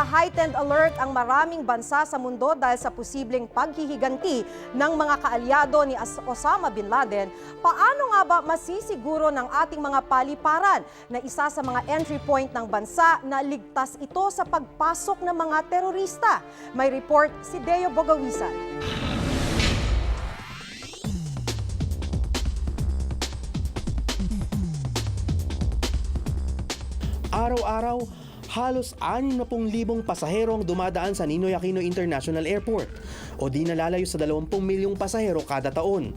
Naka-heightened alert ang maraming bansa sa mundo dahil sa posibleng paghihiganti ng mga kaalyado ni Osama Bin Laden. Paano nga ba masisiguro ng ating mga paliparan na isa sa mga entry point ng bansa na ligtas ito sa pagpasok ng mga terorista? May report si Deo Bogawisan. Araw-araw, halos 60,000 pasahero ang dumadaan sa Ninoy Aquino International Airport o di nalalayo sa 20 milyong pasahero kada taon.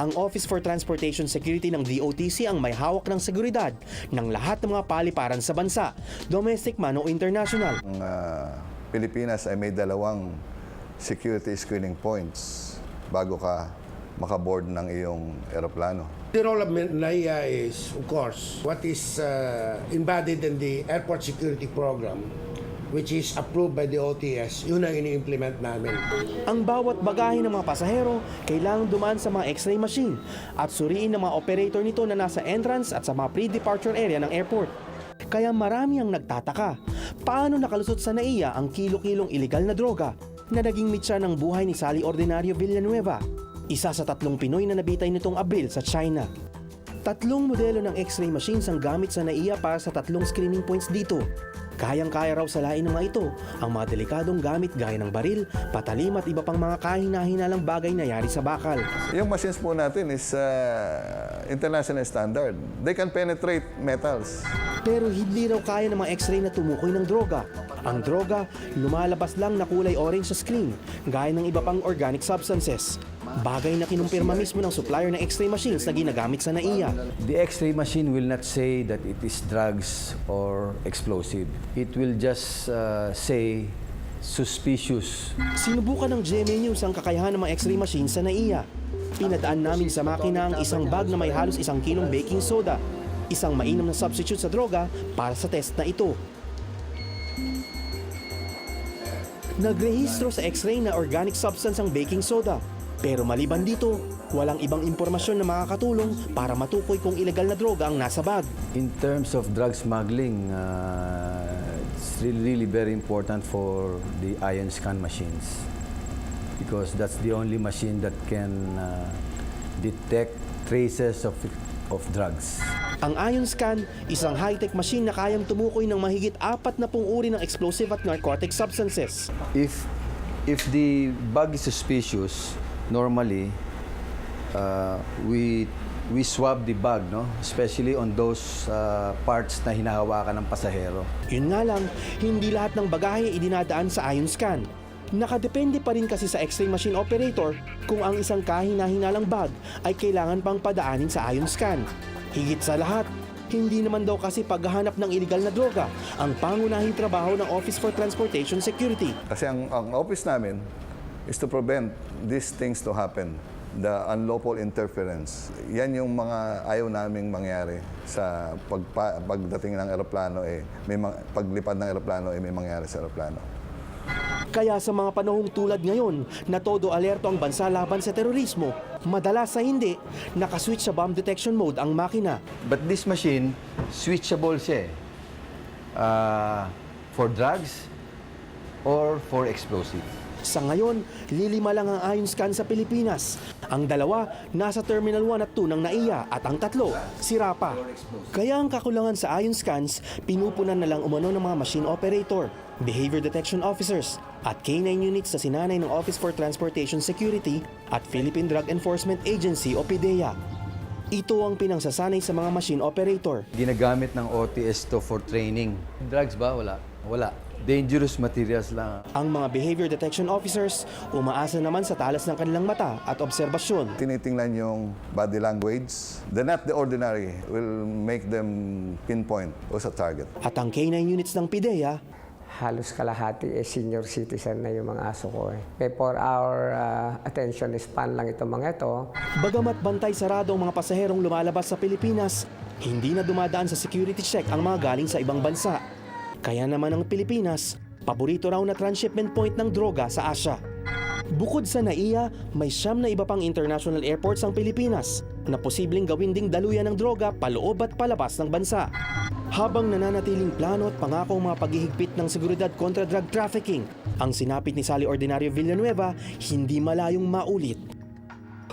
Ang Office for Transportation Security ng DOTC ang may hawak ng seguridad ng lahat ng mga paliparan sa bansa, domestic man o international. Ang Pilipinas ay may 2 security screening points bago ka makaboard ng iyong eroplano. The role of NAIA is, of course, what is embodied in the Airport Security Program, which is approved by the OTS. Yun ang ini-implement namin. Ang bawat bagahe ng mga pasahero kailangang dumaan sa mga x-ray machine at suriin ng mga operator nito na nasa entrance at sa mga pre-departure area ng airport. Kaya marami ang nagtataka, paano nakalusot sa NAIA ang kilo-kilong ilegal na droga na naging mitsa ng buhay ni Sally Ordinario Villanueva, isa sa 3 Pinoy na nabitay nitong Abril sa China. 3 modelo ng x-ray machines ang gamit sa NAIA para sa 3 screening points dito. Kayang-kaya raw salain ng mga ito ang mga delikadong gamit gaya ng baril, patalim at iba pang mga kahina-hinalang bagay na yari sa bakal. Yung machines po natin is international standard. They can penetrate metals. Pero hindi raw kaya ng mga x-ray na tumukoy ng droga. Ang droga, lumalabas lang na kulay orange sa screen, gaya ng iba pang organic substances. Bagay na kinumpirma mismo ng supplier ng x-ray machines na ginagamit sa NAIA. The X-ray machine will not say that it is drugs or explosive. It will just say suspicious. Sinubukan ng GMA News ang kakayahan ng mga x-ray machines sa NAIA. Pinadaan namin sa makina ang isang bag na may halos 1 kilong baking soda, isang mainam na substitute sa droga para sa test na ito. Nagrehistro sa x-ray na organic substance ang baking soda. Pero maliban dito, walang ibang impormasyon na makakatulong para matukoy kung ilegal na droga ang nasa bag. In terms of drug smuggling, it's really very important for the ion scan machines because that's the only machine that can detect traces of drugs. Ang ion scan, isang high-tech machine na kayang tumukoy ng mahigit 40 uri ng explosive at narcotic substances. If the bug is suspicious, normally we swab the bag, no? Especially on those parts na hinahawakan ng pasahero. Yun nga lang, hindi lahat ng bagahe idinadaan sa ion scan. Nakadepende pa rin kasi sa x-ray machine operator kung ang isang kahina-hinalang bag ay kailangan pang padaanin sa ion scan. Higit sa lahat, hindi naman daw kasi paghahanap ng illegal na droga ang pangunahing trabaho ng Office for Transportation Security. Kasi ang office namin is to prevent these things to happen. The unlawful interference. Yan yung mga ayaw naming mangyari sa pagdating ng eroplano, paglipad ng eroplano, may mangyari sa eroplano. Kaya sa mga panahong tulad ngayon na todo alerto ang bansa laban sa terorismo, madalas sa hindi, nakaswitch sa bomb detection mode ang makina. But this machine, switchable siya for drugs or for explosive. Sa ngayon, lilima lang ang ion scan sa Pilipinas. Ang 2, nasa Terminal 1 at 2 ng NAIA at ang 3, sira pa. Kaya ang kakulangan sa ion scans, pinupunan na lang umano ng mga machine operator, behavior detection officers, at K9 units sa sinanay ng Office for Transportation Security at Philippine Drug Enforcement Agency o PDEA. Ito ang pinangsasanay sa mga machine operator. Ginagamit ng OTS to for training. Drugs ba? Wala. Dangerous materials lang. Ang mga behavior detection officers, umaasa naman sa talas ng kanilang mata at obserbasyon. Tinitingnan yung body language. The not the ordinary will make them pinpoint o sa target. At ang K9 units ng PDEA, halos kalahati senior citizen na yung mga aso ko. Kaya for our attention span lang itong mga ito. bagamat bantay sarado ang mga pasaherong lumalabas sa Pilipinas, hindi na dumadaan sa security check ang mga galing sa ibang bansa. Kaya naman ang Pilipinas, paborito raw na transshipment point ng droga sa Asia. Bukod sa NAIA, may 9 na iba pang international airports ang Pilipinas na posibleng gawin ding daluyan ng droga paloob at palabas ng bansa. Habang nananatiling plano at pangako ang mga paghihigpit ng seguridad kontra drug trafficking, ang sinapit ni Sally Ordinario Villanueva hindi malayong maulit.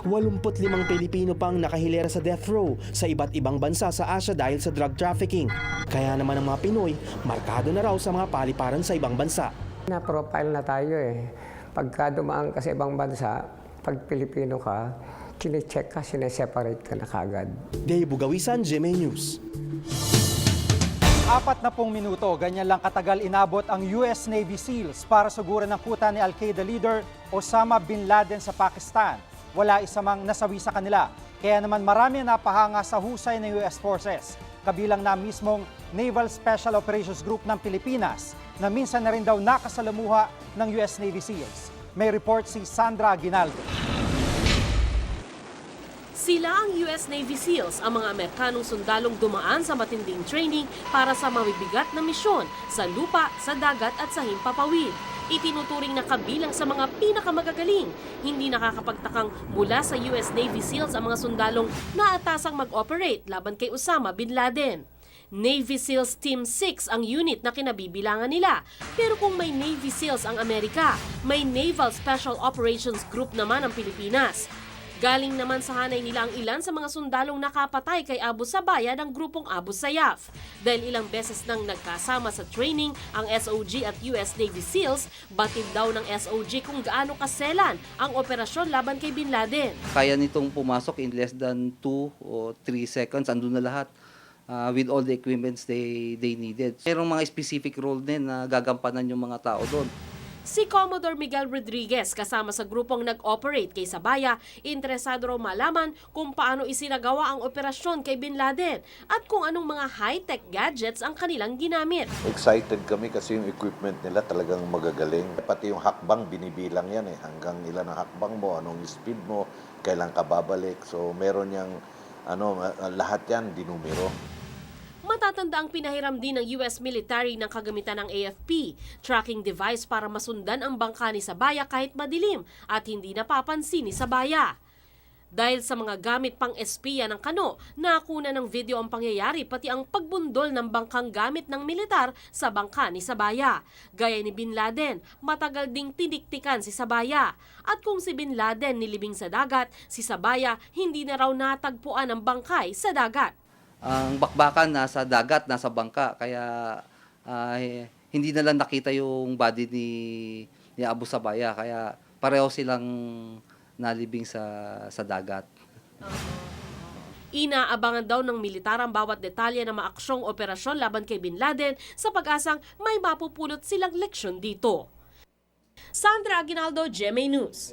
85 Pilipino pang nakahilera sa death row sa iba't ibang bansa sa Asia dahil sa drug trafficking. Kaya naman ang mga Pinoy, markado na raw sa mga paliparan sa ibang bansa. Na-profile na tayo eh. Pagka dumaan ka sa ibang bansa, pag Pilipino ka, kine-check ka, sineseparate ka na kagad. Dave Bugawisan, GMA News. 40 minuto, ganyan lang katagal inabot ang US Navy SEALs para suguran ng kuta ni Al-Qaeda leader Osama Bin Laden sa Pakistan. Wala isa mang nasawi sa kanila. Kaya naman marami na napahanga sa husay ng US Forces. Kabilang na mismong Naval Special Operations Group ng Pilipinas na minsan na rin daw nakasalamuha ng US Navy SEALs. May report si Sandra Aguinaldo. Sila ang US Navy SEALs, ang mga Amerikanong sundalong dumaan sa matinding training para sa mabibigat na misyon sa lupa, sa dagat at sa himpapawid. Itinuturing na kabilang sa mga pinakamagagaling. Hindi nakakapagtakang mula sa US Navy SEALs ang mga sundalong naatasang mag-operate laban kay Osama Bin Laden. Navy SEALs Team 6 ang unit na kinabibilangan nila. Pero kung may Navy SEALs ang Amerika, may Naval Special Operations Group naman ang Pilipinas. Galing naman sa hanay nila ang ilan sa mga sundalong nakapatay kay Abu Sabaya ng grupong Abu Sayyaf. Dahil ilang beses nang nagkasama sa training ang SOG at US Navy SEALs, batid daw ng SOG kung gaano kaselan ang operasyon laban kay Bin Laden. Kaya nitong pumasok in less than 2 or 3 seconds, andun na lahat. With all the equipments they needed. Merong mga specific role din na gagampanan yung mga tao doon. Si Commodore Miguel Rodriguez kasama sa grupong nag-operate kay Sabaya, interesado raw malaman kung paano isinagawa ang operasyon kay Bin Laden at kung anong mga high-tech gadgets ang kanilang ginamit. Excited kami kasi yung equipment nila talagang magagaling. Pati yung hakbang, binibilang yan eh. Hanggang ilan ang hakbang mo, anong speed mo, kailan ka babalik. So meron yang lahat yan dinumero. Matatanda ang pinahiram din ng US military ng kagamitan ng AFP, tracking device para masundan ang bangka ni Sabaya kahit madilim at hindi napapansin ni Sabaya. Dahil sa mga gamit pang espiya ng kano, nakuna ng video ang pangyayari pati ang pagbundol ng bangkang gamit ng militar sa bangka ni Sabaya. Gaya ni Bin Laden, matagal ding tiniktikan si Sabaya. At kung si Bin Laden nilibing sa dagat, si Sabaya hindi na raw natagpuan ang bangkay sa dagat. Ang bakbakan nasa dagat, nasa bangka, kaya hindi na lang nakita yung body ni Abu Sabaya, kaya pareho silang nalibing sa dagat. Inaabangan daw ng militar ang bawat detalye ng maaksyong operasyon laban kay Bin Laden sa pag-asang may mapupulot silang leksyon dito. Sandra Aguinaldo, GMA News.